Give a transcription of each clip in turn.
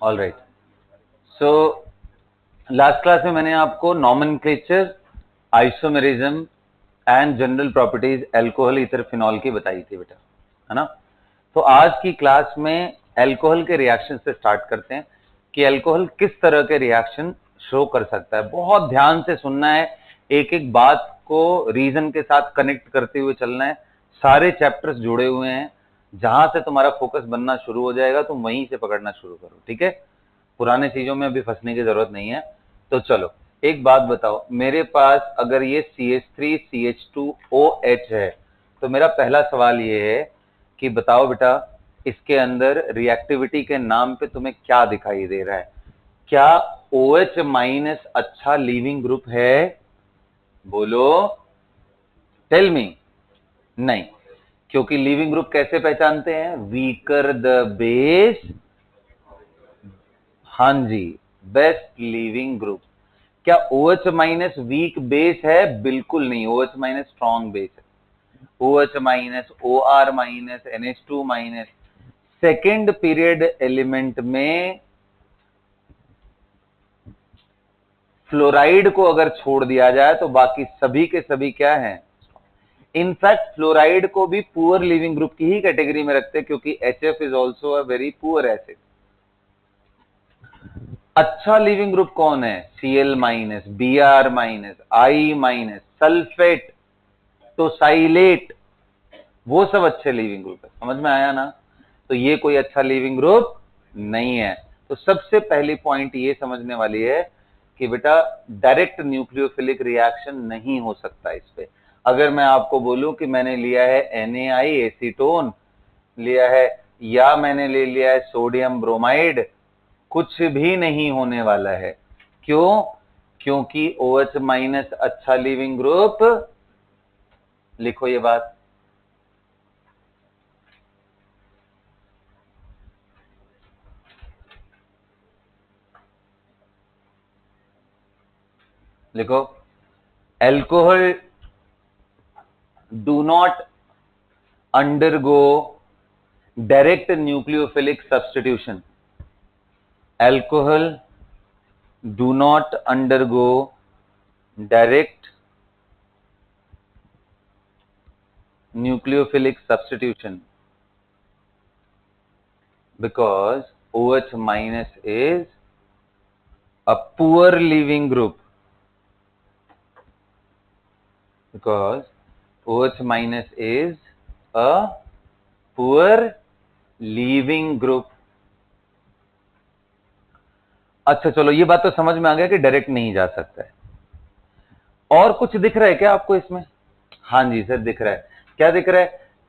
All right. So last class में मैंने आपको nomenclature, isomerism and general properties alcohol ether phenol की बताई थी बेटा, है ना। तो आज की क्लास में अल्कोहल के रिएक्शन से स्टार्ट करते हैं कि अल्कोहल किस तरह के रिएक्शन शो कर सकता है। बहुत ध्यान से सुनना है, एक एक बात को रीजन के साथ कनेक्ट करते हुए चलना है। सारे चैप्टर्स जुड़े हुए हैं, जहां से तुम्हारा फोकस बनना शुरू हो जाएगा तुम वहीं से पकड़ना शुरू करो, ठीक है। पुराने चीजों में अभी फंसने की जरूरत नहीं है। तो चलो एक बात बताओ, मेरे पास अगर ये CH3CH2OH है तो मेरा पहला सवाल ये है कि बताओ बेटा, इसके अंदर रिएक्टिविटी के नाम पे तुम्हें क्या दिखाई दे रहा है? क्या OH माइनस अच्छा लीविंग ग्रुप है? बोलो, टेल मी। नहीं, क्योंकि लीविंग ग्रुप कैसे पहचानते हैं? वीकर द बेस, हाँ जी, बेस्ट लीविंग ग्रुप। क्या OH माइनस वीक बेस है? बिल्कुल नहीं, OH माइनस स्ट्रॉन्ग बेस है। OH minus, OR minus, NH2 minus second period element में फ्लोराइड को अगर छोड़ दिया जाए तो बाकी सभी के सभी क्या हैं? इनफैक्ट फ्लोराइड को भी पुअर लिविंग ग्रुप की ही कैटेगरी में रखते हैं, क्योंकि HF is also a very poor acid. अच्छा लिविंग ग्रुप कौन है? Cl minus, Br minus, I minus, sulphate, tosylate, वो सब अच्छे लिविंग ग्रुप है। समझ में आया ना? तो ये कोई अच्छा लिविंग ग्रुप नहीं है। तो सबसे पहली पॉइंट ये समझने वाली है कि बेटा डायरेक्ट न्यूक्लियोफिलिक रिएक्शन नहीं हो सकता इस पे। अगर मैं आपको बोलूं कि मैंने लिया है NaI एसीटोन लिया है, या मैंने ले लिया है सोडियम ब्रोमाइड, कुछ भी नहीं होने वाला है। क्यों? क्योंकि OH माइनस अच्छा लिविंग ग्रुप, लिखो ये बात, लिखो, alcohol do not undergo direct nucleophilic substitution. Alcohol do not undergo direct nucleophilic substitution because OH minus is a poor leaving group. Because OH minus is a poor leaving group. अच्छा चलो, ये बात तो समझ में आ गया कि डायरेक्ट नहीं जा सकता है। और कुछ दिख रहा है क्या आपको इसमें? हाँ जी सर, दिख रहा है। क्या दिख रहा है?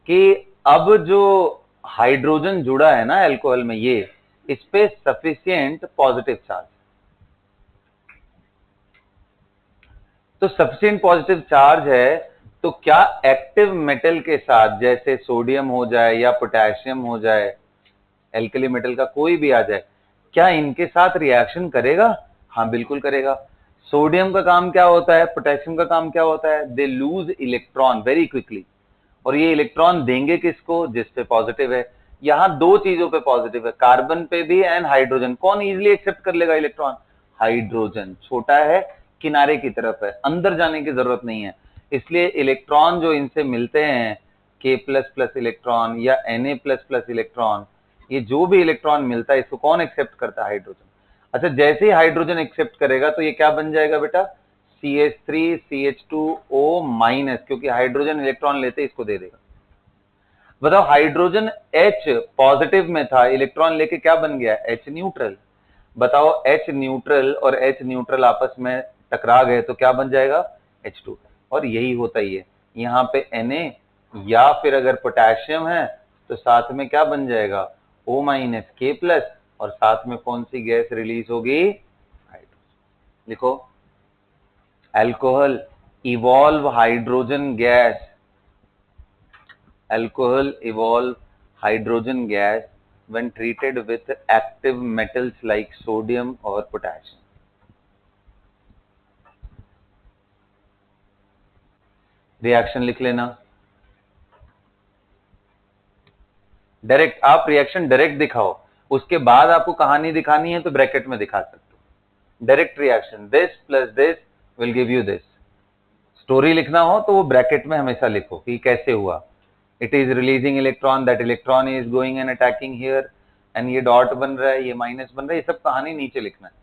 कि अब जो हाइड्रोजन जुड़ा है ना अल्कोहल में, ये इस पे सफिशिएंट पॉजिटिव चार्ज, तो सफिशिएंट पॉजिटिव चार्ज है, तो क्या एक्टिव मेटल के साथ, जैसे सोडियम हो जाए या पोटेशियम हो जाए, एल्कली मेटल का कोई भी आ जाए, क्या इनके साथ रिएक्शन करेगा? हाँ बिल्कुल करेगा। सोडियम का काम क्या होता है, पोटेशियम का काम क्या होता है? They lose electron very quickly. और ये इलेक्ट्रॉन देंगे किसको? जिस पे पॉजिटिव है। यहां दो चीजों पे पॉजिटिव है, कार्बन पे भी एंड हाइड्रोजन। कौन इजिली एक्सेप्ट कर लेगा इलेक्ट्रॉन? हाइड्रोजन। छोटा है, किनारे की तरफ है, अंदर जाने की जरूरत नहीं है। इसलिए इलेक्ट्रॉन जो इनसे मिलते हैं, K++ इलेक्ट्रॉन या Na++ इलेक्ट्रॉन, ये जो भी इलेक्ट्रॉन मिलता है इसको कौन एक्सेप्ट करता है? हाइड्रोजन। अच्छा, जैसे ही हाइड्रोजन एक्सेप्ट करेगा तो ये क्या बन जाएगा बेटा? CH3CH2O माइनस, क्योंकि हाइड्रोजन इलेक्ट्रॉन लेते इसको दे देगा। बताओ, हाइड्रोजन H पॉजिटिव में था, इलेक्ट्रॉन लेके क्या बन गया? H neutral. बताओ, H न्यूट्रल और H न्यूट्रल आपस में टकरा गए तो क्या बन जाएगा? H2। और यही होता ही है यहाँ पे Na, या फिर अगर पोटेशियम है तो साथ में क्या बन जाएगा? O माइनस K+, और साथ में कौन सी गैस रिलीज होगी? हाइड्रोजन। लिखो, alcohol evolve hydrogen gas, alcohol evolve hydrogen gas when treated with active metals like sodium or potassium. Reaction लिख लेना। डायरेक्ट, आप रिएक्शन डायरेक्ट दिखाओ। उसके बाद आपको कहानी दिखानी है तो ब्रैकेट में दिखा सकते हो। Direct reaction, this plus this will give you this. Story लिखना हो तो वो ब्रैकेट में हमेशा लिखो कि कैसे हुआ। It is releasing electron, that electron is going and attacking here, and ये डॉट बन रहा है, ये माइनस बन रहा है, ये सब कहानी नीचे लिखना है।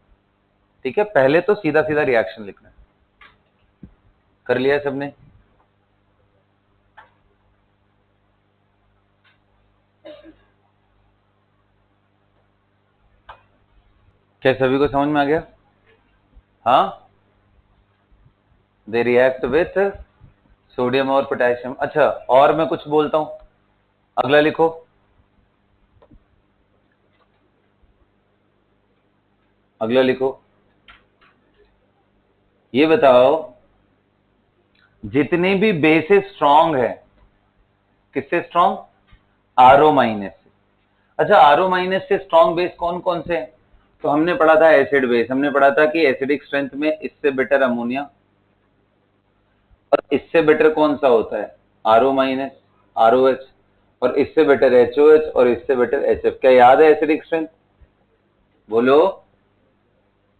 ठीक है, पहले तो सीधा सीधा रिएक्शन लिखना है। कर लिया सबने? क्या सभी को समझ में आ गया? हाँ, दे रिएक्ट विथ सोडियम और पोटेशियम। अच्छा, और मैं कुछ बोलता हूं, अगला लिखो। अगला लिखो, ये बताओ जितने भी बेसिस स्ट्रांग है, किससे स्ट्रांग? आरओ माइनस से। अच्छा, आरओ माइनस से स्ट्रांग बेस कौन कौन से हैं? तो हमने पढ़ा था एसिड बेस, हमने पढ़ा था कि एसिडिक स्ट्रेंथ में इससे बेटर अमोनिया, और इससे बेटर कौन सा होता है? आरओ माइनस, आरओएच, और इससे बेटर एचओएच, और इससे बेटर एचएफ। क्या याद है एसिडिक स्ट्रेंथ? बोलो,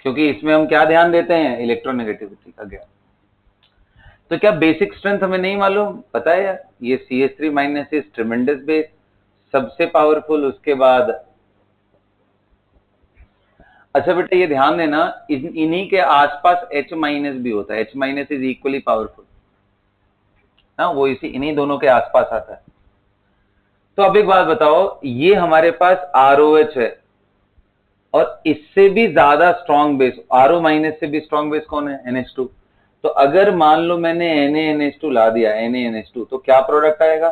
क्योंकि इसमें हम क्या ध्यान देते हैं? इलेक्ट्रोनेगेटिविटी का ज्ञान। तो क्या बेसिक स्ट्रेंथ हमें नहीं मालूम? पता है यार, ये CH3 minus is tremendous base, सबसे पावरफुल। उसके बाद अच्छा बेटा ये ध्यान देना, इन्हीं के आसपास H माइनस भी होता है। H minus is equally powerful, हाँ, वो इसी इन्हीं दोनों के आसपास आता है। तो अब एक बात बताओ, ये हमारे पास ROH है, और इससे भी ज्यादा स्ट्रॉन्ग बेस, आरओ माइनस से भी स्ट्रॉन्ग बेस कौन है? NH2। तो अगर मान लो मैंने NaNH2 ला दिया, NaNH2, तो क्या प्रोडक्ट आएगा?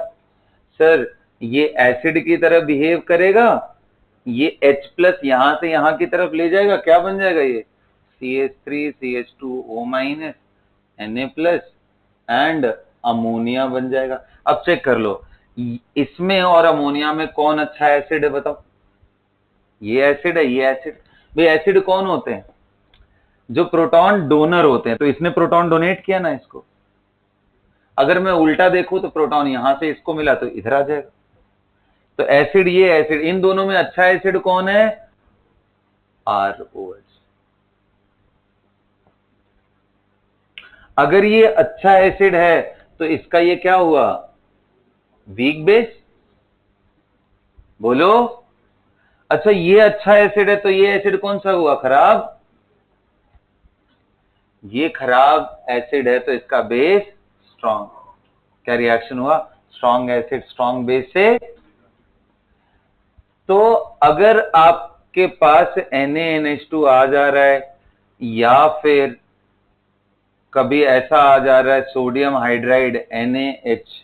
सर, ये एसिड की तरह बिहेव करेगा, ये H प्लस यहां से यहां की तरफ ले जाएगा, क्या बन जाएगा? ये CH3 CH2O minus Na plus and ammonia बन जाएगा। अब चेक कर लो, इसमें और अमोनिया में कौन अच्छा एसिड है बताओ? ये एसिड है, ये एसिड। भाई एसिड कौन होते हैं? जो प्रोटॉन डोनर होते हैं। तो इसने प्रोटॉन डोनेट किया ना इसको। अगर मैं उल्टा देखूं तो प्रोटॉन यहां से इसको मिला तो इधर आ जाएगा। तो एसिड, ये एसिड, इन दोनों में अच्छा एसिड कौन है? ROH। अगर ये अच्छा एसिड है तो इसका ये क्या हुआ? Weak base. बोलो। अच्छा, ये अच्छा एसिड है तो ये एसिड कौन सा हुआ? खराब। ये खराब एसिड है तो इसका बेस स्ट्रॉन्ग। क्या रिएक्शन हुआ? स्ट्रॉन्ग एसिड स्ट्रॉन्ग बेस से। तो अगर आपके पास NaNH2 आ जा रहा है, या फिर कभी ऐसा आ जा रहा है सोडियम हाइड्राइड NaH,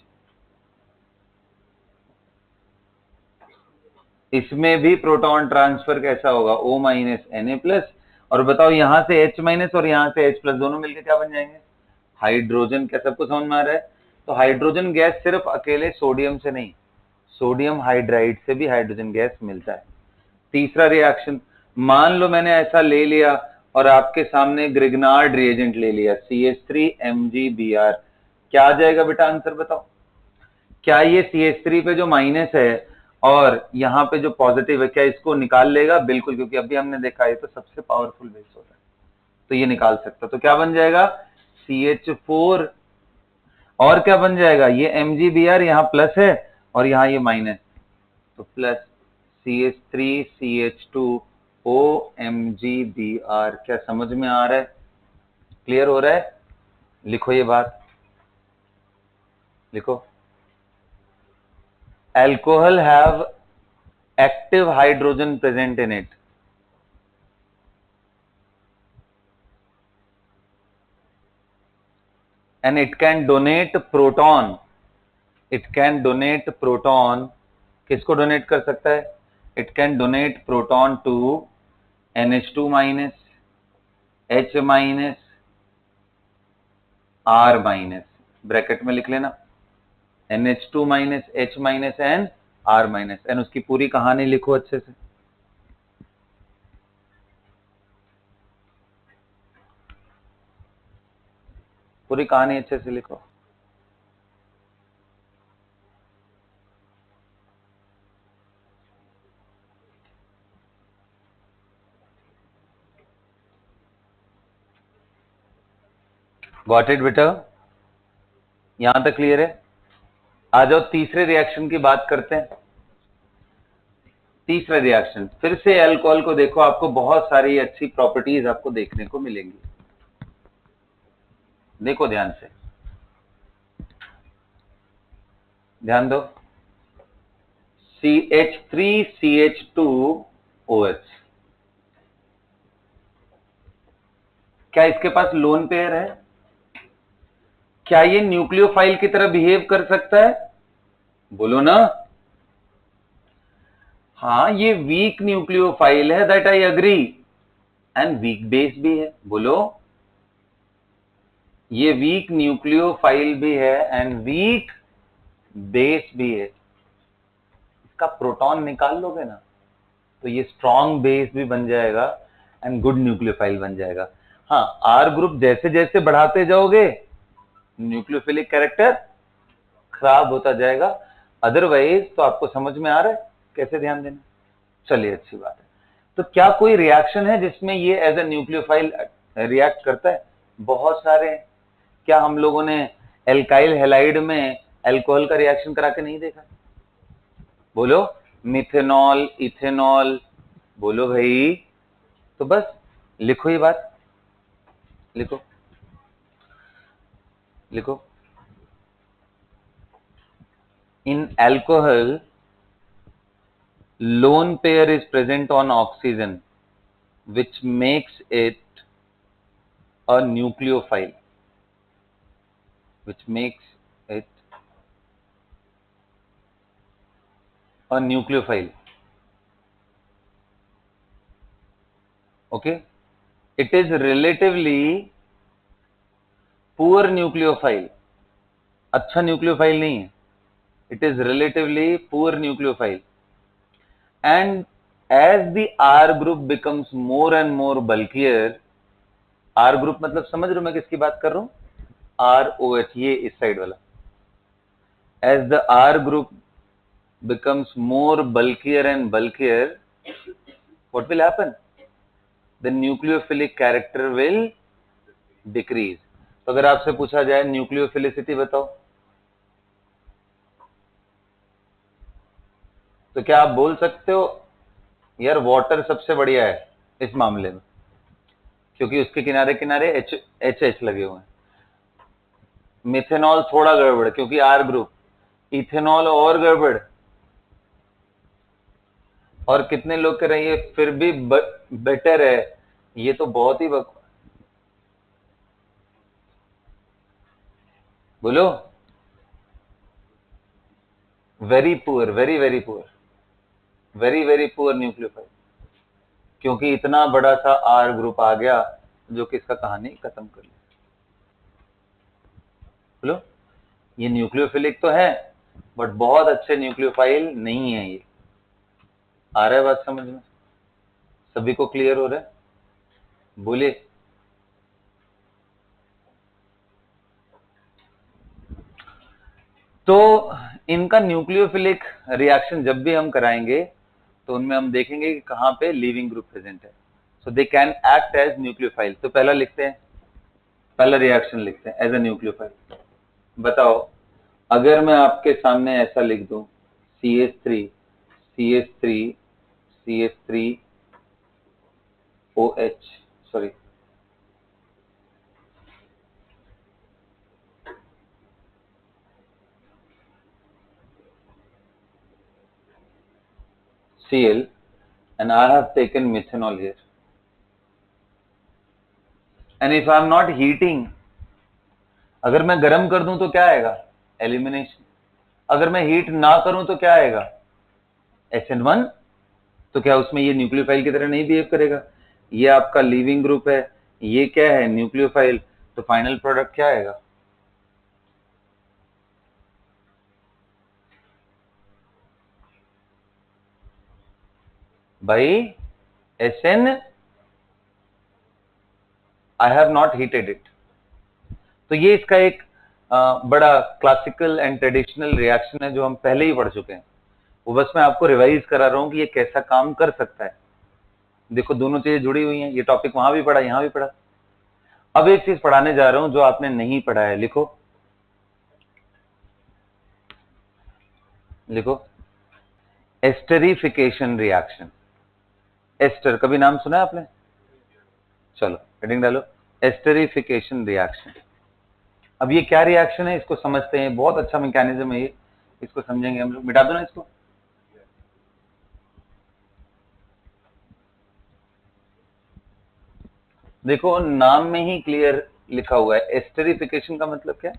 इसमें भी प्रोटॉन ट्रांसफर कैसा होगा? O माइनस Na प्लस, और बताओ यहां से H माइनस और यहां से H प्लस, दोनों मिलकर क्या बन जाएंगे? हाइड्रोजन। क्या सबको समझ में आ रहा है? तो हाइड्रोजन गैस सिर्फ अकेले सोडियम से नहीं, सोडियम हाइड्राइड से भी हाइड्रोजन गैस मिलता है। तीसरा रिएक्शन, मान लो मैंने ऐसा ले लिया और आपके सामने ग्रिग्नार्ड रिएजेंट ले लिया, CH3MgBr, क्या आ जाएगा बेटा? आंसर बताओ। क्या ये CH3 पे जो माइनस है और यहाँ पे जो पॉजिटिव है, क्या इसको निकाल लेगा? बिल्कुल, क्योंकि अभी हमने देखा है तो सबसे पावरफुल बेस होता है, तो ये निकाल सकता। तो क्या बन जाएगा? CH4, और क्या बन जाएगा? ये MgBr यहाँ प्लस है और यहाँ ये माइनस, तो प्लस CH3CH2OMgBr। क्या समझ में आ रहा है? क्लियर हो रहा है? लिखो ये बात, लिखो। Alcohol have active hydrogen present in it, and it can donate proton, it can donate proton, किसको डोनेट कर सकता है? It can donate proton to NH2 minus, H minus, R minus, bracket में लिख लेना, NH2 minus, H minus and R minus, and उसकी पूरी कहानी लिखो अच्छे से। पूरी कहानी अच्छे से लिखो। गॉट इट बेटा? यहां तक क्लियर है? आ जाओ तीसरे रिएक्शन की बात करते हैं। तीसरा रिएक्शन, फिर से अल्कोहल को देखो, आपको बहुत सारी अच्छी प्रॉपर्टीज आपको देखने को मिलेंगी। देखो ध्यान से, ध्यान दो। CH3CH2OH, क्या इसके पास लोन पेयर है? क्या ये न्यूक्लियोफाइल की तरह बिहेव कर सकता है? बोलो ना। हाँ, ये वीक न्यूक्लियोफाइल है, that I agree, and weak base भी है। बोलो, ये वीक न्यूक्लियोफाइल भी है एंड वीक बेस भी है। इसका प्रोटॉन निकाल लोगे ना तो ये स्ट्रॉन्ग बेस भी बन जाएगा एंड गुड न्यूक्लियोफाइल बन जाएगा। हाँ, आर ग्रुप जैसे जैसे बढ़ाते जाओगे न्यूक्लियोफिलिक कैरेक्टर खराब होता जाएगा। अदरवाइज तो आपको समझ में आ रहा है कैसे ध्यान देना। चलिए, अच्छी बात है। तो क्या कोई रिएक्शन है जिसमें ये एज ए न्यूक्लियोफाइल रिएक्ट करता है? बहुत सारे हैं। क्या हम लोगों ने एल्काइल हैलाइड में अल्कोहल का रिएक्शन करा के नहीं देखा? बोलो, मिथेनॉल, इथेनॉल, बोलो भाई। तो बस लिखो ये बात, लिखो लिखो। इन alcohol lone pair is present on oxygen which makes it a nucleophile, which makes it a nucleophile. Okay, it is relatively poor nucleophile, अच्छा न्यूक्लियोफाइल नहीं है, it is relatively poor nucleophile, and as the R group becomes more and more bulkier, R group मतलब समझ रहे हो मैं किसकी बात कर रहा हूं? ROH, ये इस साइड वाला। as the R group becomes more bulkier and bulkier, what will happen? The nucleophilic character will decrease. तो अगर आपसे पूछा जाए न्यूक्लियोफिलिसिटी बताओ, तो क्या आप बोल सकते हो यार वाटर सबसे बढ़िया है इस मामले में, क्योंकि उसके किनारे किनारे एच लगे हुए हैं। मिथेनॉल थोड़ा गड़बड़ क्योंकि आर ग्रुप, इथेनॉल और गड़बड़। और कितने लोग कह रहे हैं ये फिर भी बेटर है, ये तो बहुत ही बोलो, very poor, very very poor, very very poor nucleophile, क्योंकि इतना बड़ा सा आर ग्रुप आ गया जो कि इसका कहानी खत्म कर लिया। बोलो, ये न्यूक्लियोफिलिक तो है बट बहुत अच्छे न्यूक्लियोफाइल नहीं है ये। आ रहा है बात समझ में? सभी को क्लियर हो रहा है? बोलिए। तो इनका न्यूक्लियोफिलिक रिएक्शन जब भी हम कराएंगे तो उनमें हम देखेंगे कि कहां पे लीविंग ग्रुप प्रेजेंट है। So they can act as nucleophile. तो पहला लिखते हैं, पहला रिएक्शन लिखते हैं एज ए न्यूक्लियोफाइल। बताओ, अगर मैं आपके सामने ऐसा लिख दूं CH3 CH3 CH3 OH, sorry Cl, and I have taken methanol here, and if I am not heating, अगर मैं गर्म कर दूं तो क्या आएगा? एलिमिनेशन। अगर मैं हीट ना करूं तो क्या आएगा? SN1। तो क्या उसमें ये न्यूक्लियोफाइल की तरह नहीं बिहेव करेगा? ये आपका लीविंग ग्रुप है, ये क्या है? न्यूक्लियोफाइल। तो फाइनल प्रोडक्ट क्या आएगा? भाई SN, I have not heated it. तो ये इसका एक बड़ा क्लासिकल एंड ट्रेडिशनल रिएक्शन है जो हम पहले ही पढ़ चुके हैं। वो बस मैं आपको रिवाइज करा रहा हूं कि ये कैसा काम कर सकता है। देखो दोनों चीजें जुड़ी हुई हैं, ये टॉपिक वहां भी पढ़ा, यहां भी पढ़ा। अब एक चीज पढ़ाने जा रहा हूं जो आपने नहीं पढ़ा है, लिखो लिखो, एस्टरिफिकेशन रिएक्शन। एस्टर कभी नाम सुना है आपने? चलो हेडिंग डालो, एस्टरिफिकेशन रिएक्शन। अब ये क्या रिएक्शन है इसको समझते हैं, बहुत अच्छा मैकेनिज्म है ये, इसको समझेंगे हम लोग। मिटा दो ना इसको। देखो नाम में ही क्लियर लिखा हुआ है, एस्टरिफिकेशन का मतलब क्या?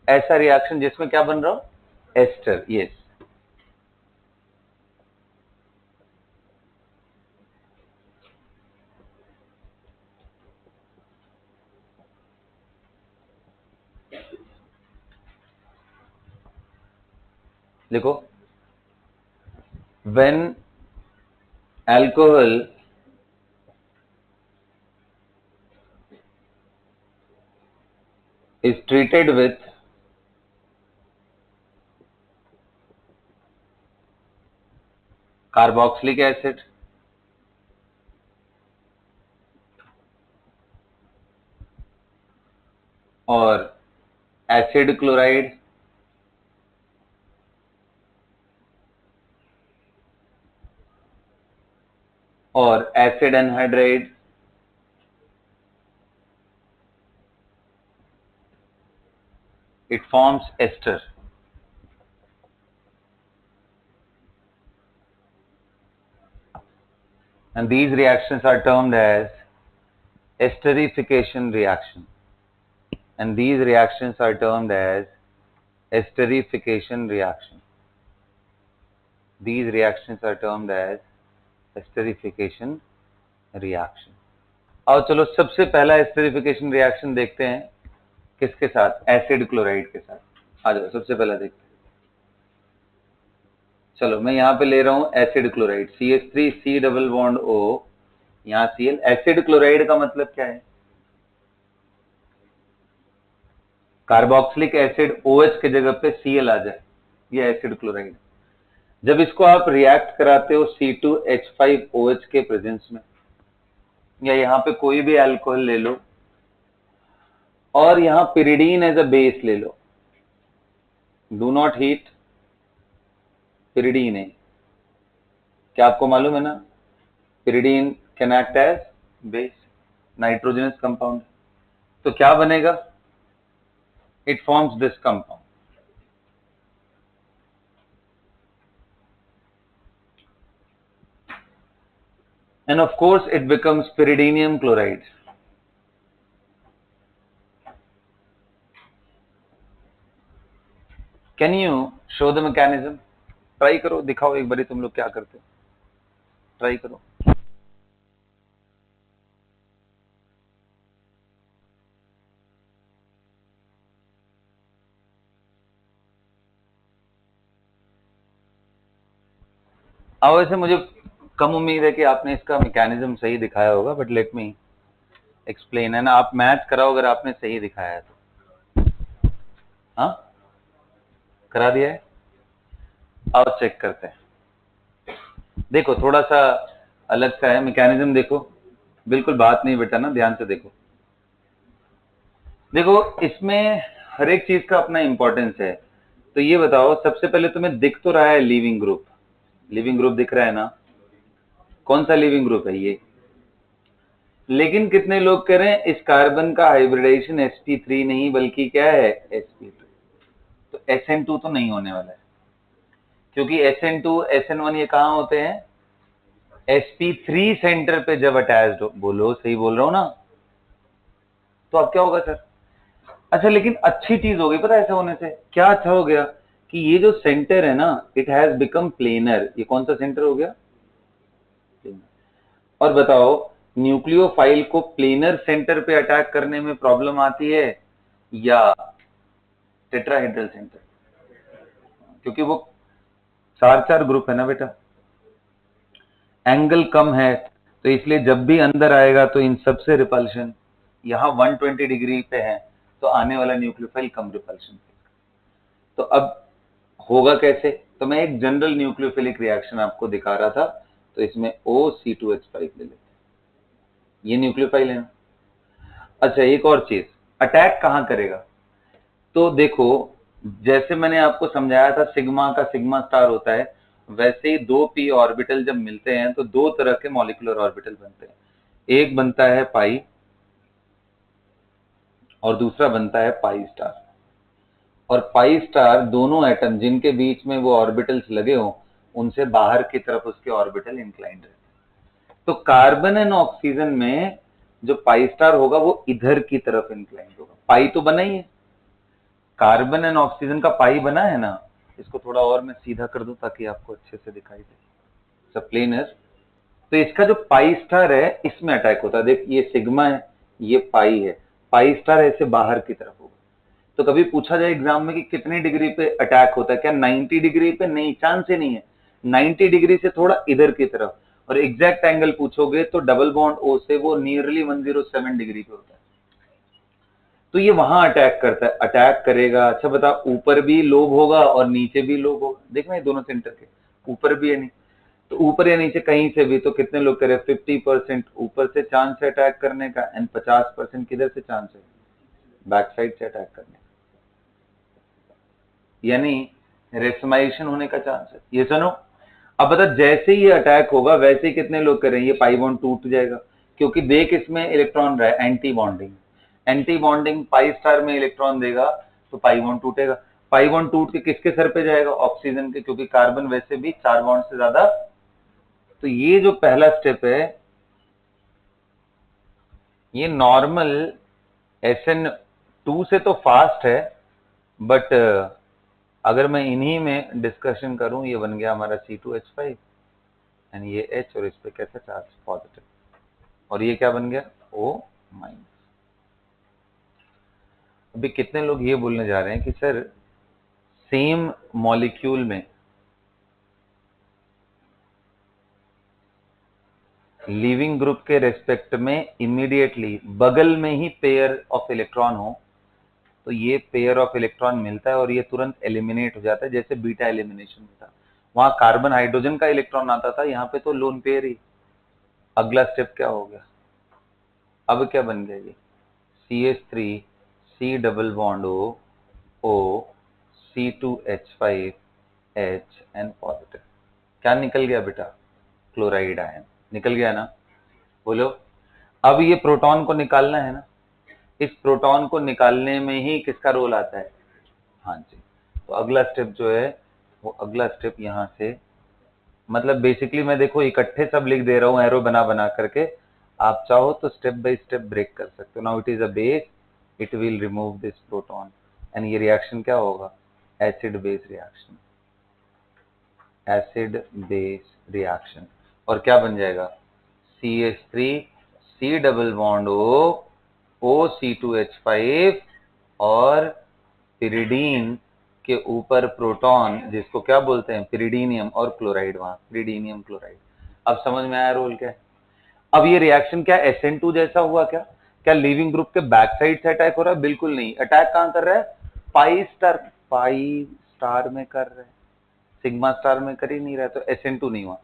ऐसा रिएक्शन जिसमें क्या बन रहा हो? एस्टर। यस, देखो when alcohol is treated with carboxylic acid और एसिड क्लोराइड और acid anhydride, it forms ester. And these reactions are termed as esterification reaction. And these reactions are termed as esterification reaction. These reactions are termed as esterification reaction. और चलो सबसे पहला esterification reaction देखते हैं किसके साथ? Acid chloride के साथ। आ जाओ सबसे पहला देखते हैं। चलो मैं यहां पे ले रहा हूं acid chloride, CH3 double bond O, यहां Cl। एसिड क्लोराइड का मतलब क्या है? कार्बोक्सिलिक एसिड OH के जगह पे Cl आ जाए, ये एसिड क्लोराइड। जब इसको आप रिएक्ट कराते हो C2H5OH के प्रेजेंस में, या यहाँ पे कोई भी अल्कोहल ले लो और यहाँ पिरिडीन एज अ बेस ले लो, डू नॉट हीट, पिरिडीन है, क्या आपको मालूम है ना? Pyridine can act as base, nitrogenous compound. तो क्या बनेगा? It forms this compound. And of course it becomes pyridinium chloride. Can you show the mechanism? Try करो, दिखाओ एक बारी तुम लोग क्या करते हो, ट्राई करो। अब वैसे मुझे कम उम्मीद है कि आपने इसका मैकेनिज्म सही दिखाया होगा, बट लेट मी एक्सप्लेन। है ना, आप मैथ कराओ अगर आपने सही दिखाया है तो। हाँ करा दिया है, आओ चेक करते हैं। देखो थोड़ा सा अलग सा है मैकेनिज्म, देखो बिल्कुल बात नहीं बेटा ना, ध्यान से देखो। देखो इसमें हर एक चीज का अपना इंपॉर्टेंस है। तो ये बताओ सबसे पहले तुम्हें दिख तो रहा है लीविंग ग्रुप, लीविंग ग्रुप दिख रहा है ना? कौन सा लीविंग ग्रुप है ये? लेकिन कितने लोग कह रहे हैं इस कार्बन का हाइब्रिडाइजेशन sp3 नहीं बल्कि क्या है? sp2। तो SN2 तो नहीं होने वाला है, क्योंकि SN2 SN1 ये कहां होते हैं? sp3 सेंटर पे जब अटैच्ड हो। बोलो सही बोल रहा हूं ना? तो अब क्या होगा सर? अच्छा लेकिन अच्छी चीज हो गई पता है ऐसा होने से। क्या अच्छा हो गया? कि ये जो सेंटर है ना, इट हैज बिकम प्लेनर। ये कौन सा सेंटर हो गया? और बताओ न्यूक्लियोफाइल को प्लेनर सेंटर पे अटैक करने में प्रॉब्लम आती है या टेट्राहेड्रल सेंटर? क्योंकि वो चार चार ग्रुप है ना बेटा, एंगल कम है, तो इसलिए जब भी अंदर आएगा तो इन सबसे रिपल्शन, यहां 120 डिग्री पे है तो आने वाला न्यूक्लियोफाइल कम रिपल्शन। तो अब होगा कैसे? तो मैं एक जनरल न्यूक्लियोफिलिक रिएक्शन आपको दिखा रहा था। तो इसमें OC2H5 ले लेते हैं, ये न्यूक्लियोफाइल है ना। अच्छा, एक और चीज, अटैक कहाँ करेगा? तो देखो, जैसे मैंने आपको समझाया था सिग्मा का सिग्मा स्टार होता है, वैसे ही दो पी ऑर्बिटल जब मिलते हैं तो दो तरह के मॉलिक्यूलर ऑर्बिटल बनते हैं। एक बनता है पाई और दूसरा बनता है पाई स्टार। और पाई स्टार दोनों एटम जिनके बीच में वो ऑर्बिटल्स लगे हों, उनसे बाहर की तरफ उसके ऑर्बिटल इंक्लाइंड रहते हैं। तो कार्बन एंड ऑक्सीजन में जो पाई स्टार होगा वो इधर की तरफ इंक्लाइंड होगा। पाई तो बना ही है, कार्बन एंड ऑक्सीजन का पाई बना है ना। इसको थोड़ा और मैं सीधा कर दूं ताकि आपको अच्छे से दिखाई दे। सब प्लेन है। तो इसका जो पाई स्टार है इसमें अटैक होता है। देख, ये सिग्मा है, ये पाई है, पाई स्टार ऐसे बाहर की तरफ होगा। तो कभी पूछा जाए एग्जाम में कि कितनी डिग्री पे अटैक होता है, क्या 90 डिग्री पे? नहीं, चांस ही नहीं है। 90 डिग्री से थोड़ा इधर की तरफ। और एग्जैक्ट एंगल पूछोगे तो डबल बॉन्ड ओ से वो नियरली 107 डिग्री पे होता है। तो ये वहां अटैक करता है, अटैक करेगा। अच्छा बता, ऊपर भी लोब होगा और नीचे भी लोब होगा। देखना ये दोनों सेंटर के ऊपर भी है, नहीं तो ऊपर या नीचे कहीं से भी। तो कितने लोग कह रहे हैं? 50% ऊपर से चांस है अटैक करने का, एंड 50% किधर से चांस है? बैक साइड से अटैक करने का, यानी रेसमाइजेशन होने का चांस है। ये सुनो, अब बता, जैसे ही ये अटैक होगा वैसे ही कितने लोग कह रहे हैं ये पाई बॉन्ड टूट जाएगा। क्योंकि देख, इसमें इलेक्ट्रॉन रहा है, anti bonding. Anti bonding pi star में इलेक्ट्रॉन देगा तो पाई बॉन्ड टूटेगा। पाई बॉन्ड टूट के किसके सर पे जाएगा? ऑक्सीजन के, क्योंकि कार्बन वैसे भी 4 बॉन्ड से ज्यादा। तो ये जो पहला स्टेप है, ये नॉर्मल SN2 से तो फास्ट है, बट अगर मैं इन्हीं में डिस्कशन करूं, ये बन गया हमारा C2H5 एंड ये H, और इस पे कैसा चार्ज? पॉजिटिव। और ये क्या बन गया? O minus. अभी कितने लोग ये बोलने जा रहे हैं कि सर सेम मॉलिक्यूल में लीविंग ग्रुप के रेस्पेक्ट में इमीडिएटली बगल में ही पेयर ऑफ इलेक्ट्रॉन हो, तो ये पेयर ऑफ इलेक्ट्रॉन मिलता है और ये तुरंत एलिमिनेट हो जाता है, जैसे बीटा एलिमिनेशन होता है। वहां कार्बन हाइड्रोजन का इलेक्ट्रॉन आता था, यहाँ पे तो लोन पेयर ही। अगला स्टेप क्या हो गया? अब क्या बन गया? ये CH3 C double bond O C2H5 H N positive. क्या निकल गया बेटा? क्लोराइड आयन निकल गया ना? बोलो। अब ये प्रोटॉन को निकालना है ना। इस प्रोटॉन को निकालने में ही किसका रोल आता है? हाँ जी। तो अगला स्टेप जो है, वो अगला स्टेप यहां से, मतलब बेसिकली मैं देखो इकट्ठे सब लिख दे रहा हूं एरो बना बना करके। आप चाहो तो स्टेप बाय स्टेप ब्रेक कर सकते हो। Now it is a base, it will remove this proton, and ये रिएक्शन क्या होगा? Acid base reaction. Acid base reaction. और क्या बन जाएगा? CH3 C double bond O C2H5 और पिरिडीन के ऊपर प्रोटॉन, जिसको क्या बोलते हैं? पिरिडीनियम, और क्लोराइड वहां, पिरिडीनियम क्लोराइड। अब समझ में आया रोल क्या है? अब ये रिएक्शन क्या SN2 जैसा हुआ क्या? क्या लिविंग ग्रुप के बैक साइड से अटैक हो रहा है? बिल्कुल नहीं। अटैक कहां कर रहा है? पाई स्टार में कर रहा है, सिग्मा स्टार में कर ही नहीं रहा, तो SN2 नहीं हुआ।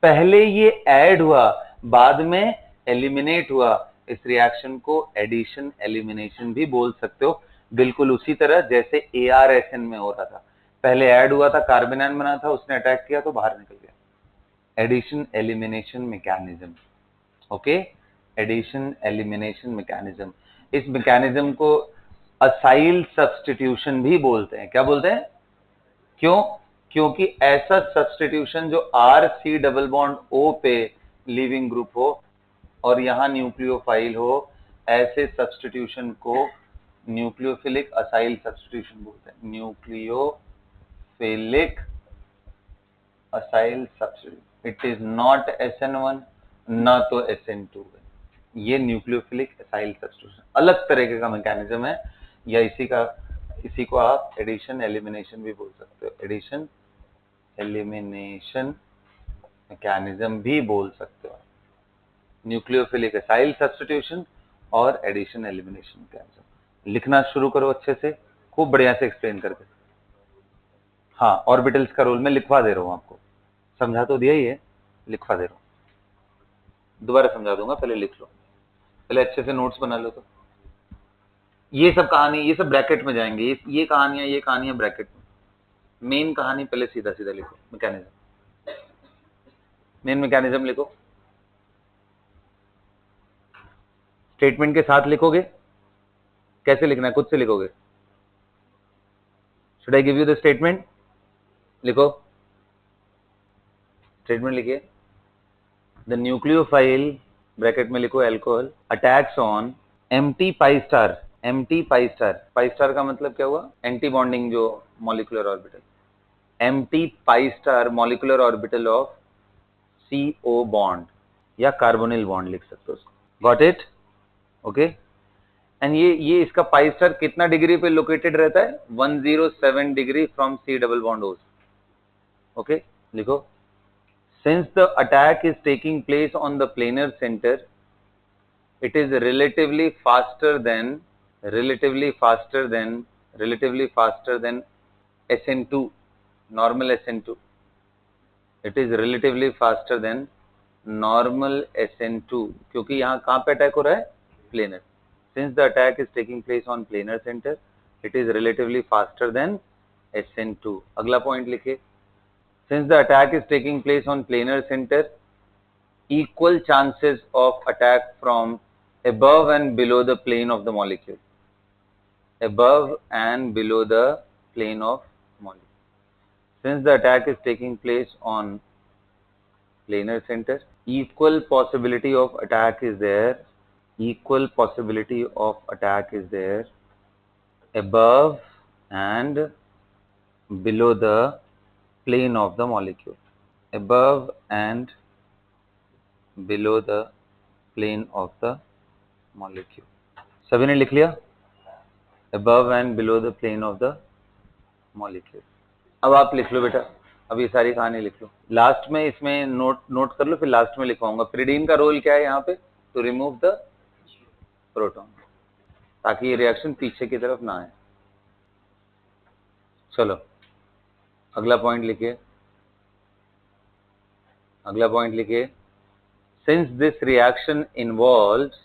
पहले ये ऐड हुआ, बाद में एलिमिनेट हुआ। इस रिएक्शन को एडिशन एलिमिनेशन भी बोल सकते हो, बिल्कुल उसी तरह जैसे ARSN में हो रहा था। पहले ऐड हुआ था, कार्बन आयन बना था, उसने अटैक किया तो बाहर निकल गया। Addition elimination mechanism. Okay, addition elimination mechanism. इस मैकेनिज्म को असाइल सब्स्टिट्यूशन भी बोलते हैं। क्या बोलते हैं? क्यों? क्योंकि ऐसा सब्स्टिट्यूशन जो RC डबल बॉन्ड O पे लिविंग ग्रुप हो और यहां न्यूक्लियोफाइल हो, ऐसे सब्स्टिट्यूशन को न्यूक्लियोफिलिक असाइल सब्स्टिट्यूशन बोलते हैं। Nucleophilic acyl substitution. It is not SN1, ना तो SN2 है। ये न्यूक्लियोफिलिक असाइल सब्स्टिट्यूशन अलग तरीके का मैकेनिज्म है, या इसी को आप एडिशन एलिमिनेशन भी बोल सकते हो। एडिशन एलिमिनेशन मैकेनिज्म भी बोल सकते हो। न्यूक्लियोफिलिक असाइल सब्स्टिट्यूशन और एडिशन एलिमिनेशन मैकेनिज्म। लिखना शुरू करो अच्छे से, खूब बढ़िया से एक्सप्लेन करके। हाँ, ऑर्बिटल्स का रोल मैं लिखवा दे रहा हूं आपको, समझा तो दिया ही है, लिखवा दे रहा हूं। दोबारा समझा दूंगा, पहले लिख लो, पहले अच्छे से नोट्स बना लो। तो ये सब कहानी, ये सब ब्रैकेट में जाएंगे, ये कहानियां ब्रैकेट में। मेन कहानी पहले सीधा सीधा लिखो, मैकेनिज्म, मेन मैकेनिज्म लिखो, स्टेटमेंट के साथ लिखोगे। कैसे लिखना है, खुद से लिखोगे। Should I give you the statement? लिखो, स्टेटमेंट लिखिए। द न्यूक्लियोफाइल, ब्रैकेट में लिखो alcohol, attacks on empty pi star. Empty pi star, pi star का मतलब क्या हुआ? एंटी बॉन्डिंग जो molecular orbital, empty pi star molecular orbital of CO bond या कार्बोनिल बॉन्ड लिख सकते हो उसको। Got it? ओके। एंड ये इसका पाई स्टार कितना डिग्री पे लोकेटेड रहता है? 107 degree from C double bond O। Okay, लिखो। Since the attack is taking place on the planar center, it is relatively faster than SN2, normal SN2. It is relatively faster than normal SN2 क्योंकि यहाँ कहाँ पे attack हो रहा है? Planar. Since the attack is taking place on planar center, it is relatively faster than SN2। अगला point लिखिए। Since the attack is taking place on planar center, equal chances of attack from above and below the plane of the molecule. Above and below the plane of molecule. Since the attack is taking place on planar center, equal possibility of attack is there. Equal possibility of attack is there above and below the plane of the molecule. Above and below the plane of the molecule. सभी ने लिख लिया? above and below the plane of the molecule। अब आप लिख लो बेटा, अब ये सारी कहानी लिख लो। लास्ट में इसमें नोट कर लो, फिर लास्ट में लिखवाऊंगा। पिरिडीन का रोल क्या है यहाँ पे? टू रिमूव द प्रोटॉन, ताकि ये रिएक्शन पीछे की तरफ ना आए। चलो अगला पॉइंट लिखिए, अगला पॉइंट लिखिए। Since this reaction involves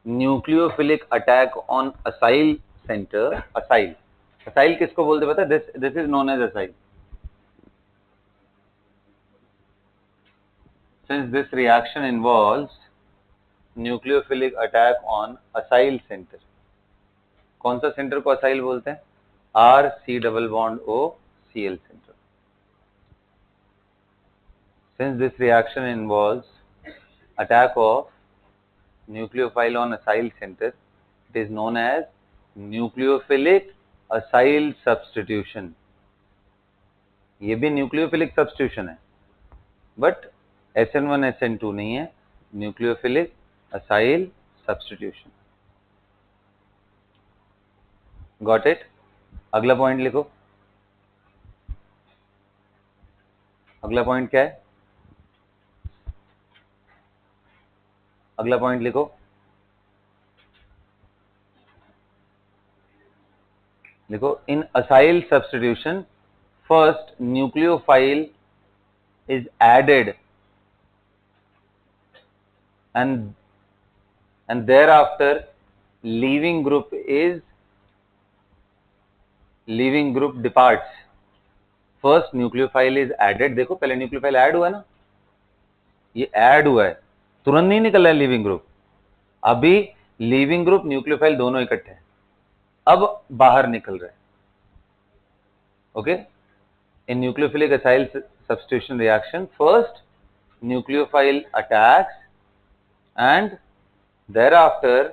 nucleophilic attack on acyl centre. Acyl, acyl किसको बोलते पता है? This is known as acyl. Since this reaction involves nucleophilic attack on acyl center, कौन सा सेंटर को असाइल बोलते हैं? RC double bond O Cl center। Since this reaction involves attack of nucleophile on acyl center, it is known as nucleophilic acyl substitution। ये भी nucleophilic substitution है, but SN1 SN2 नहीं है, nucleophilic acyl substitution. Got it? अगला point लिखो। अगला point क्या है? अगला पॉइंट लिखो, लिखो। In acyl substitution, first nucleophile is added and thereafter leaving group departs। first nucleophile is added, देखो पहले न्यूक्लियोफाइल ऐड हुआ है ना, ये ऐड हुआ है, तुरंत नहीं निकल रहा है लीविंग ग्रुप। अभी लीविंग ग्रुप न्यूक्लियोफाइल दोनों इकट्ठे हैं, अब बाहर निकल रहे हैं। Okay, in nucleophilic acyl substitution reaction, first nucleophile attacks and thereafter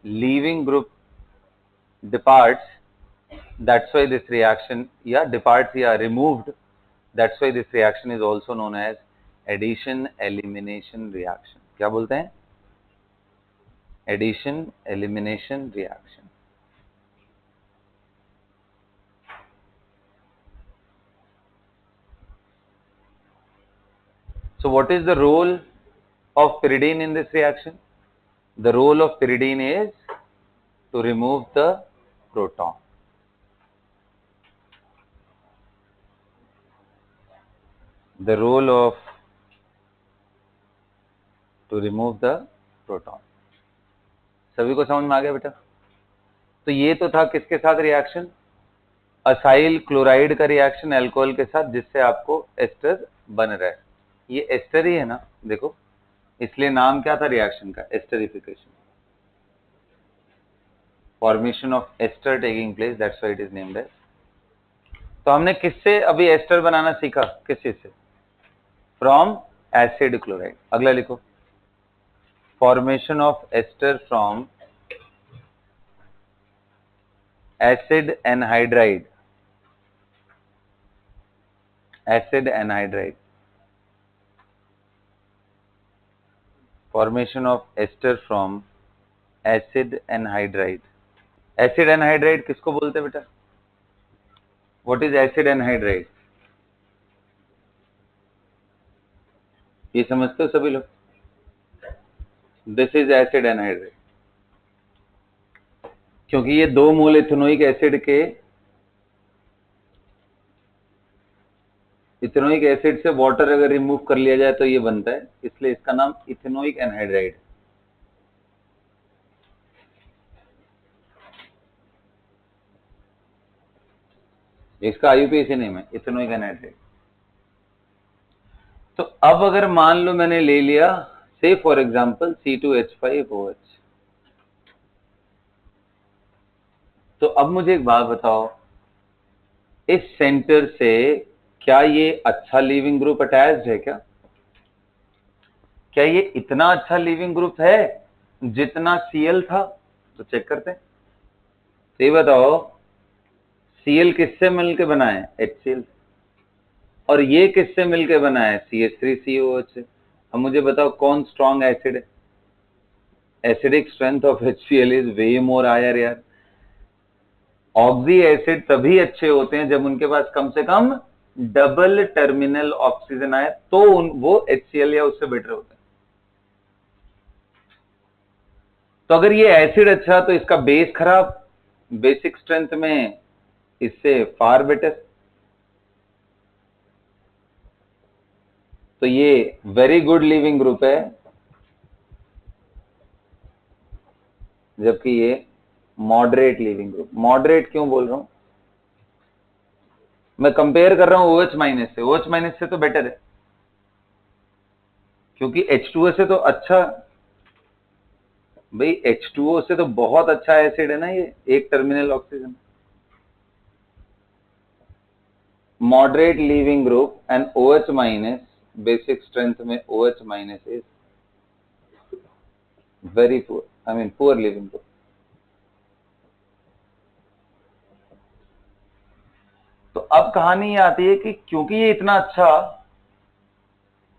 leaving group departs। That's why this reaction, departs, removed। That's why this reaction is also known as addition elimination reaction। क्या बोलते हैं? addition elimination reaction। So what is the role of pyridine in this reaction? The role of pyridine is to remove the proton। The role of to remove the proton। सभी को समझ में आ गया बेटा? तो ये तो था किसके साथ रिएक्शन, असाइल क्लोराइड का रिएक्शन अल्कोहल के साथ, जिससे आपको एस्टर बन रहा है। ये एस्टर ही है ना, देखो, इसलिए नाम क्या था रिएक्शन का, esterification, formation of ester taking place, that's why it is named as. तो हमने किससे अभी एस्टर बनाना सीखा, किस चीज से, फ्रॉम एसिड क्लोराइड। अगला लिखो, formation of ester from acid anhydride, acid anhydride, formation of ester from acid anhydride. Acid anhydride किसको बोलते हैं बेटा, व्हाट इज एसिड एनहाइड्राइड, ये समझते हो सभी लोग? दिस इज एसिड एनहाइड्राइड, क्योंकि ये 2 मोल इथेनोइक एसिड के, इथेनोइक एसिड से वाटर अगर रिमूव कर लिया जाए तो ये बनता है, इसलिए इसका नाम इथेनोइक एनहाइड्राइड। इसका आईयूपीएसी नेम है इथेनोइक एनहाइड्राइड। तो अब अगर मान लो मैंने ले लिया से फॉर एग्जांपल C2H5OH, तो अब मुझे एक बात बताओ, इस सेंटर से क्या ये अच्छा लीविंग ग्रुप अटैच्ड है क्या? क्या ये इतना अच्छा लीविंग ग्रुप है जितना Cl था? तो चेक करते हैं। तो ये बताओ, Cl किससे मिलकर बना है, HCl, और ये किससे मिलकर बना है, CH3COH से। अब मुझे बताओ कौन स्ट्रॉन्ग एसिड है? Acidic strength of HCl is way more higher यार। ऑक्सी एसिड तभी अच्छे होते हैं जब उनके पास कम से कम डबल टर्मिनल ऑक्सीजन आए, तो वो HCl या उससे बेटर होते हैं। तो अगर ये एसिड अच्छा तो इसका बेस खराब, बेसिक स्ट्रेंथ में इससे फार बेटर। तो ये वेरी गुड लीविंग ग्रुप है, जबकि ये मॉडरेट लीविंग ग्रुप। मॉडरेट क्यों बोल रहा हूं, मैं कंपेयर कर रहा हूं OH माइनस से, OH माइनस से तो बेटर है, क्योंकि H2O से तो अच्छा, भाई H2O से तो बहुत अच्छा एसिड है ना ये, एक terminal oxygen. Moderate leaving group and OH minus, basic strength में OH minus is very poor, I mean poor leaving group. तो अब कहानी ये आती है कि क्योंकि ये इतना अच्छा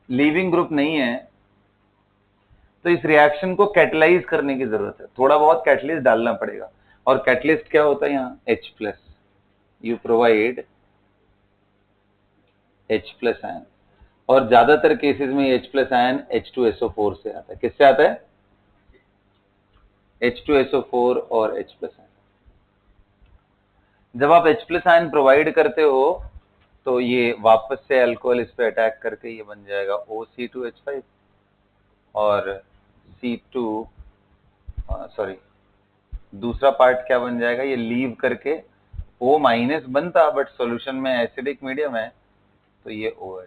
लीविंग ग्रुप नहीं है, तो इस रिएक्शन को कैटलाइज करने की जरूरत है, थोड़ा बहुत कैटलिस्ट डालना पड़ेगा। और कैटलिस्ट क्या होता है यहाँ, H+, you provide H+ ion, और ज्यादातर केसेस में H+ आयन H2SO4 से आता है। किससे आता है, H2SO4 और H+ आयन। जब आप H+ आयन प्रोवाइड करते हो तो ये वापस से अल्कोहल इस पे अटैक करके ये बन जाएगा OC2H5 और C2, सॉरी, दूसरा पार्ट क्या बन जाएगा, ये लीव करके O माइनस बनता, बट सॉल्यूशन में एसिडिक मीडियम है तो ये OH।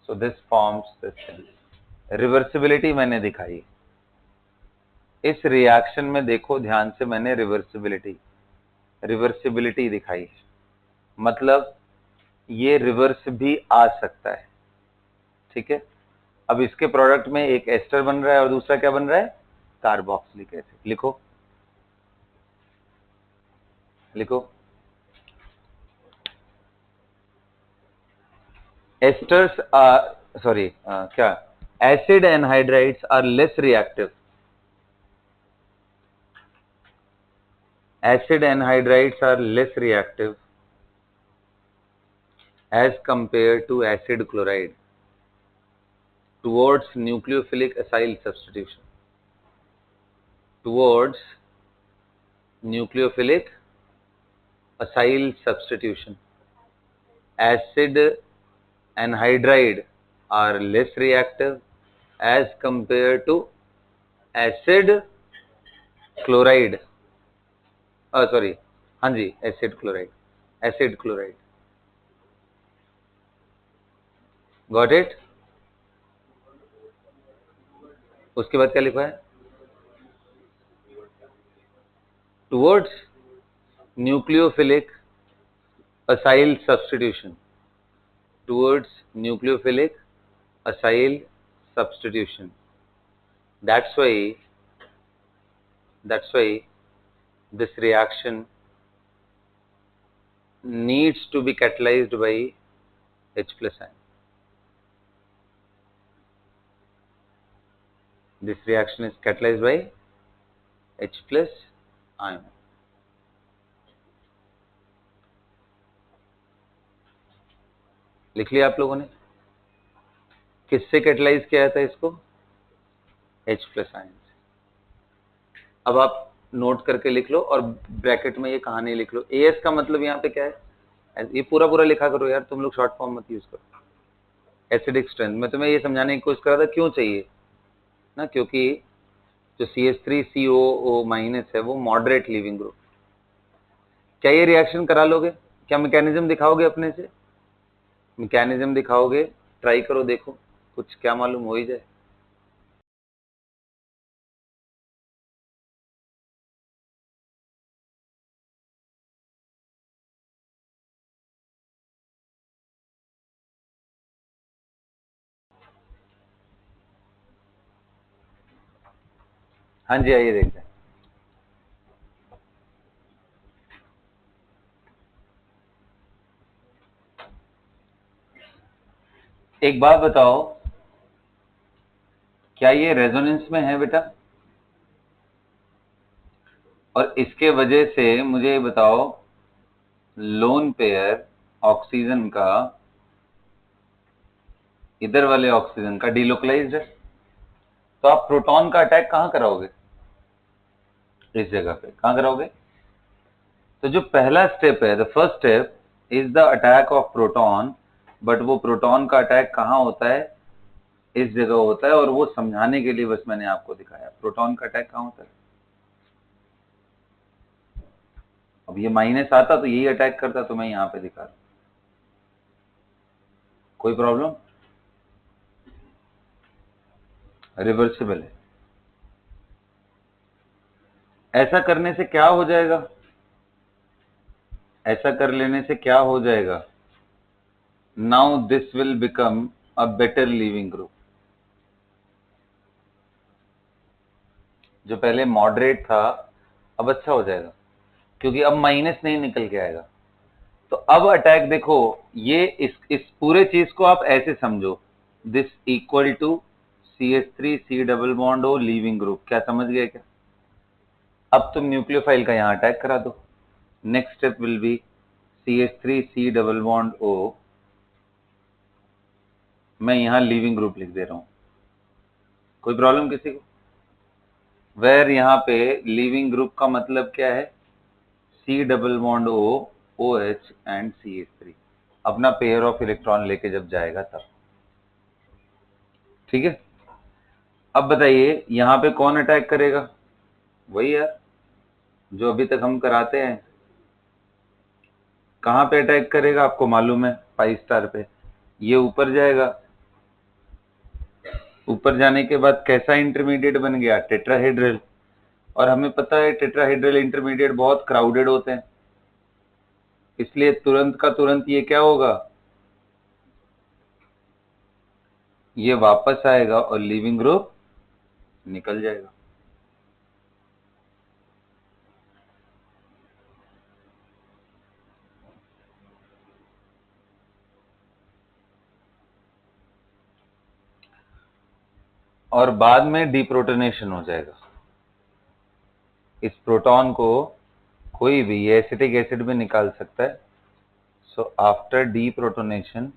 So this forms this. Reversibility मैंने दिखाई इस रिएक्शन में, देखो ध्यान से, मैंने रिवर्सिबिलिटी दिखाई, मतलब ये रिवर्स भी आ सकता है, ठीक है। अब इसके प्रोडक्ट में एक एस्टर बन रहा है और दूसरा क्या बन रहा है, कार्बोक्सिलिक एसिड। लिखो, लिखो, एस्टर्स आर, सॉरी क्या, acid anhydrides are less reactive, acid anhydrides are less reactive as compared to acid chloride towards nucleophilic acyl substitution, towards nucleophilic acyl substitution. Acid anhydride are less reactive as compared to acid chloride, sorry, हाँ जी, acid chloride, acid chloride, got it. उसके बाद क्या लिखा है? Towards nucleophilic acyl substitution, towards nucleophilic acyl substitution. That's why this reaction needs to be catalyzed by H plus ion. This reaction is catalyzed by H plus ion. लिख लिया आप लोगों ने? किससे कैटलाइज किया था इसको? H प्लस आयन से। अब आप नोट करके लिख लो और ब्रैकेट में ये कहानी लिख लो। AS का मतलब यहाँ पे क्या है? ये पूरा पूरा लिखा करो यार, तुम लोग शॉर्ट फॉर्म मत यूज करो। एसिडिक स्ट्रेंथ, मैं तुम्हें ये समझाने की कोशिश कर रहा था क्यों चाहिए ना, क्योंकि जो CH3COO माइनस है वो मॉडरेट लीविंग ग्रुप। क्या ये रिएक्शन करा लोगे? क्या मैकेनिज्म दिखाओगे अपने से? मैकेनिज्म दिखाओगे, ट्राई करो, देखो कुछ क्या मालूम हो ही जाए। हाँ जी, आइए देखते हैं। एक बात बताओ, क्या ये रेजोनेंस में है बेटा? और इसके वजह से मुझे ये बताओ, लोन पेयर ऑक्सीजन का, इधर वाले ऑक्सीजन का डिलोकलाइज्ड है, तो आप प्रोटॉन का अटैक कहां कराओगे? इस जगह पे कहां कराओगे? तो जो पहला स्टेप है, the first step is the attack of proton, but वो प्रोटॉन का अटैक कहां होता है? इस जगह होता है। और वो समझाने के लिए बस मैंने आपको दिखाया प्रोटॉन का अटैक कहां होता है। अब ये माइनस आता तो यही अटैक करता, तो मैं यहां पे दिखा रहा हूं। कोई प्रॉब्लम? रिवर्सिबल है। ऐसा करने से क्या हो जाएगा? ऐसा कर लेने से क्या हो जाएगा? Now this will become a better leaving group. जो पहले मॉडरेट था अब अच्छा हो जाएगा, क्योंकि अब माइनस नहीं निकल के आएगा। तो अब अटैक देखो, ये इस पूरे चीज को आप ऐसे समझो, this equal to CH3C double bond O leaving group. क्या समझ गए क्या? अब तुम न्यूक्लियोफाइल का यहां अटैक करा दो। Next step will be CH3C double bond O, मैं यहां लीविंग ग्रुप लिख दे रहा हूं। कोई प्रॉब्लम किसी को? वेर यहां पे लीविंग ग्रुप का मतलब क्या है? C double bond O, OH and CH3 अपना पेयर ऑफ इलेक्ट्रॉन लेके जब जाएगा तब। ठीक है, अब बताइए यहां पे कौन अटैक करेगा? वही यार जो अभी तक हम कराते हैं। कहां पे अटैक करेगा आपको मालूम है? 5 स्टार पे। ये ऊपर जाएगा, ऊपर जाने के बाद कैसा इंटरमीडिएट बन गया? टेट्राहेड्रल। और हमें पता है टेट्राहेड्रल इंटरमीडिएट बहुत क्राउडेड होते हैं, इसलिए तुरंत का तुरंत ये क्या होगा? ये वापस आएगा और लीविंग ग्रुप निकल जाएगा। और बाद में डीप्रोटोनेशन हो जाएगा। इस प्रोटॉन को कोई भी एसिटिक एसिड में निकाल सकता है। So after deprotonation,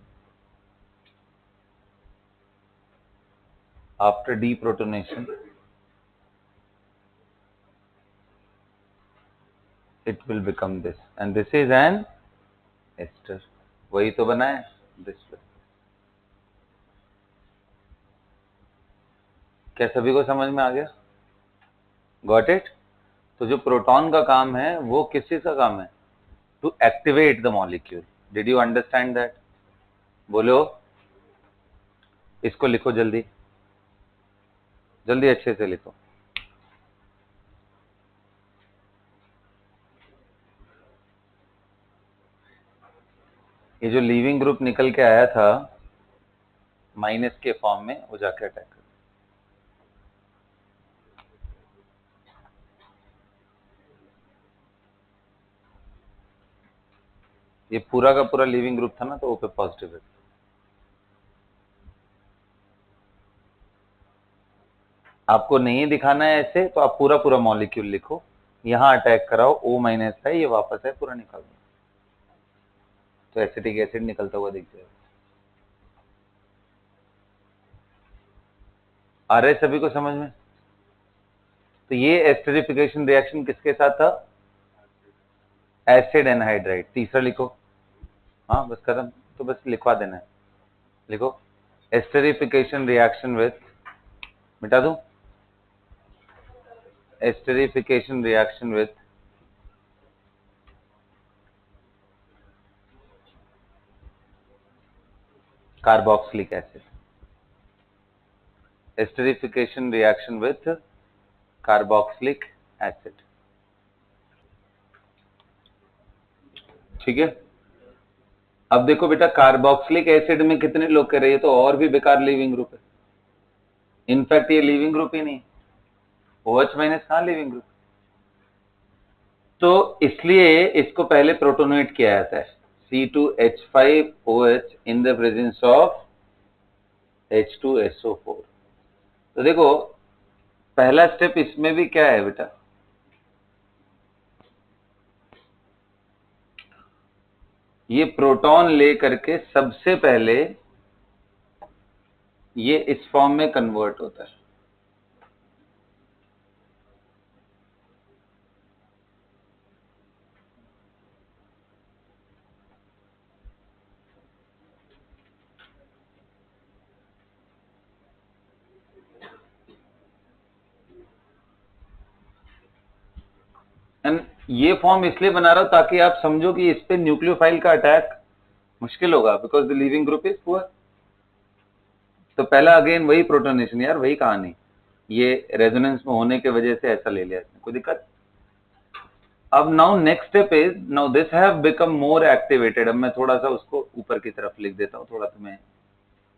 after deprotonation it will become this and this is an ester। वही तो बना है this way। क्या सभी को समझ में आ गया? Got it? तो जो प्रोटॉन का काम है वो किस चीज का काम है? To activate the molecule. Did you understand that? बोलो, इसको लिखो जल्दी जल्दी, अच्छे से लिखो। ये जो लीविंग ग्रुप निकल के आया था माइनस के फॉर्म में, वो जाके अटैक कर। ये पूरा का पूरा लीविंग ग्रुप था ना, तो वो पे पॉजिटिव है। आपको नहीं दिखाना है ऐसे, तो आप पूरा पूरा मॉलिक्यूल लिखो, यहां अटैक कराओ, O माइनस है, ये वापस है, पूरा निकाल दो, तो एसिटिक एसिड निकलता हुआ दिख जाएगा। आ रहे सभी को समझ में? तो ये एस्टरिफिकेशन रिएक्शन किसके साथ था? Acid anhydride. तीसरा लिखो। हाँ बस खत्म, तो बस लिखवा देना है। लिखो, एस्टरिफिकेशन रिएक्शन विथ, मिटा दूं, esterification reaction with carboxylic acid. Esterification reaction with carboxylic acid. ठीक है, अब देखो बेटा, कार्बोक्सिलिक एसिड में कितने लोग कह रहे हैं तो और भी बेकार लीविंग ग्रुप है। इनफैक्ट ये लीविंग ग्रुप ही नहीं, OH माइनस कहां लीविंग ग्रुप। तो इसलिए इसको पहले प्रोटोनेट किया जाता है, C2H5OH in the presence of H2SO4। तो देखो, पहला स्टेप इसमें भी क्या है बेटा, ये प्रोटॉन ले करके सबसे पहले ये इस फॉर्म में कन्वर्ट होता है। एंड ये फॉर्म इसलिए बना रहा हूं ताकि आप समझो कि इस पे न्यूक्लियोफाइल का अटैक मुश्किल होगा, because the leaving group is poor. तो पहला अगेन वही प्रोटोनेशन यार, वही कहानी, ये रेजोनेंस में होने की वजह से ऐसा ले लिया इसने, कोई दिक्कत। अब now next step is, now this have become more activated. अब मैं थोड़ा सा उसको ऊपर की तरफ लिख देता हूं, थोड़ा तुम्हें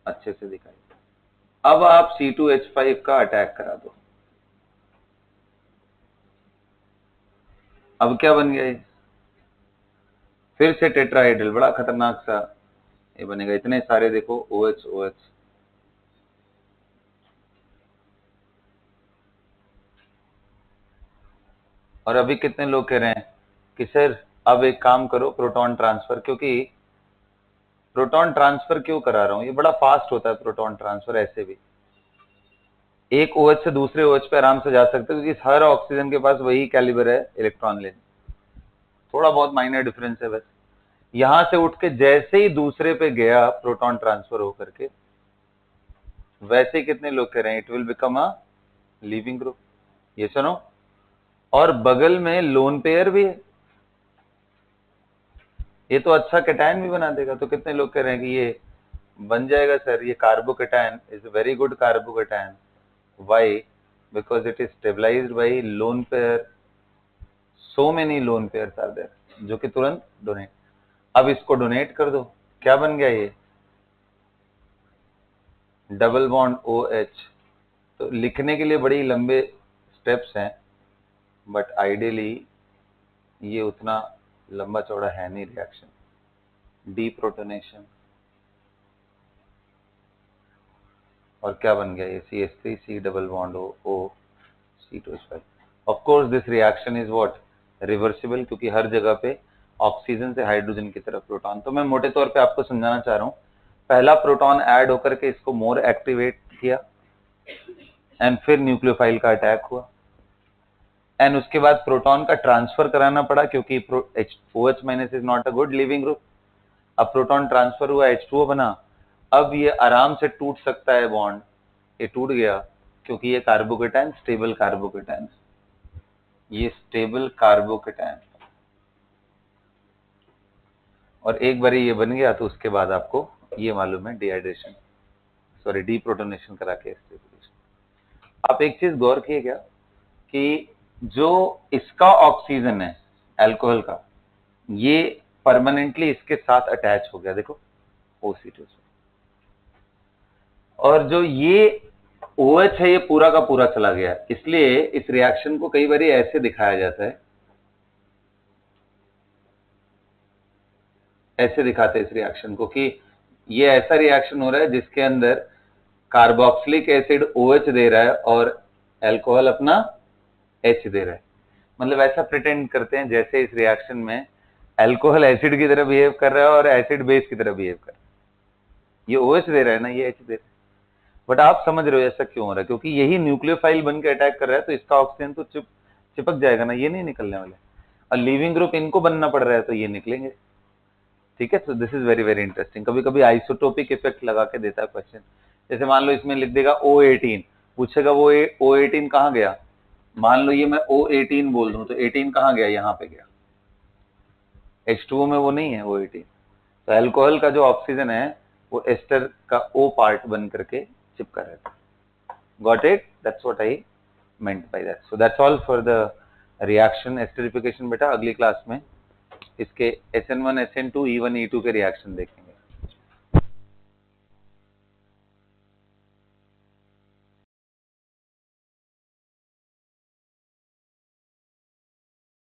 अच्छे से दिखाई। अब आप C2H5 का अटैक करा दो। अब क्या बन गया ये? फिर से टेट्राहाइड्रल, बड़ा खतरनाक सा ये बनेगा। इतने सारे देखो OH OH। और अभी कितने लोग कह रहे हैं कि सर अब एक काम करो, प्रोटॉन ट्रांसफर। क्योंकि प्रोटॉन ट्रांसफर क्यों करा रहा हूं, ये बड़ा फास्ट होता है प्रोटॉन ट्रांसफर। ऐसे भी एक OH से दूसरे OH पे आराम से जा सकते हो, क्योंकि हर ऑक्सीजन के पास वही कैलिबर है इलेक्ट्रॉन लेने, थोड़ा बहुत माइनर डिफरेंस है बस। यहां से उठ के जैसे ही दूसरे पे गया प्रोटॉन ट्रांसफर होकर के, वैसे ही कितने लोग कह रहे हैं it will become a leaving group. ये सुनो, और बगल में लोन पेयर भी है, ये तो अच्छा कैटायन भी बना देगा। तो कितने लोग कह रहे हैं कि ये बन जाएगा सर, ये carbocation is very good carbocation. Why? Because it is stabilised by lone pair, so many lone pairs are there, जो कि तुरंत डोनेट। अब इसको डोनेट कर दो, क्या बन गया ये? Double bond OH। तो लिखने के लिए बड़ी लंबे स्टेप्स हैं, बट आइडियली ये उतना लंबा चौड़ा है नहीं रिएक्शन। डीप्रोटोनेशन, और क्या बन गया ये? CH3 C double bond O C2H5। Of course this reaction is what? Reversible, क्योंकि हर जगह पे ऑक्सीजन से हाइड्रोजन की तरफ प्रोटॉन। तो मैं मोटे तौर पे आपको समझाना चाह रहा हूं, पहला प्रोटॉन ऐड होकर के इसको मोर एक्टिवेट किया, एंड फिर न्यूक्लियोफाइल का अटैक हुआ, एंड उसके बाद प्रोटॉन का ट्रांसफर कराना पड़ा, क्योंकि OH minus is not a good leaving group. अब प्रोटॉन ट्रांसफर हुआ, H2O बना। अब ये आराम से टूट सकता है बॉन्ड, ये टूट गया, क्योंकि ये कार्बोकेटायन स्टेबल कार्बोकेटायन। ये स्टेबल कार्बोकेटायन, और एक बार ये बन गया तो उसके बाद आपको ये मालूम है डिहाइड्रेशन, सॉरी डीप्रोटोनेशन करा के स्टेबलाइजेशन। आप एक चीज गौर किए क्या कि जो इसका ऑक्सीजन है अल्कोहल का, ये परमानेंटली इसके साथ अटैच हो गया, देखो O2 से, और जो ये OH है ये पूरा का पूरा चला गया। इसलिए इस रिएक्शन को कई बार ऐसे दिखाया जाता है, ऐसे दिखाते हैं इस रिएक्शन को कि ये ऐसा रिएक्शन हो रहा है जिसके अंदर कार्बोक्सिलिक एसिड OH दे रहा है और अल्कोहल अपना H दे रहा है। मतलब ऐसा प्रिटेंड करते हैं जैसे इस रिएक्शन में अल्कोहल एसिड की तरह बिहेव कर रहा है और एसिड बेस की तरह बिहेव कर रहा है। ये OH दे रहा है ना, ये H दे रहा है, बट आप समझ रहे हो ऐसा क्यों हो रहा है, क्योंकि यही न्यूक्लियोफाइल बन के अटैक कर रहा है, तो इसका ऑक्सीजन तो चिपक जाएगा ना, ये नहीं निकलने वाले, और लिविंग ग्रुप इनको बनना पड़ रहा है तो ये निकलेंगे। ठीक है, तो this is very very interesting. कभी कभी आइसोटोपिक इफेक्ट लगा के देता है क्वेश्चन, जैसे मान लो इसमें लिख देगा O18, पूछेगा वो O18 कहाँ गया, मान लो ये मैं O18 बोल दूं तो 18 कहाँ गया, यहाँ पे गया, H2O में वो नहीं है O18। तो अल्कोहल का जो ऑक्सीजन है वो एस्टर का O पार्ट बन करके चिपका रहता है। Got it? That's what I meant by that. So that's all for the reaction esterification। बेटा अगली क्लास में इसके SN1 SN2 E1 E2 के रिएक्शन देखेंगे।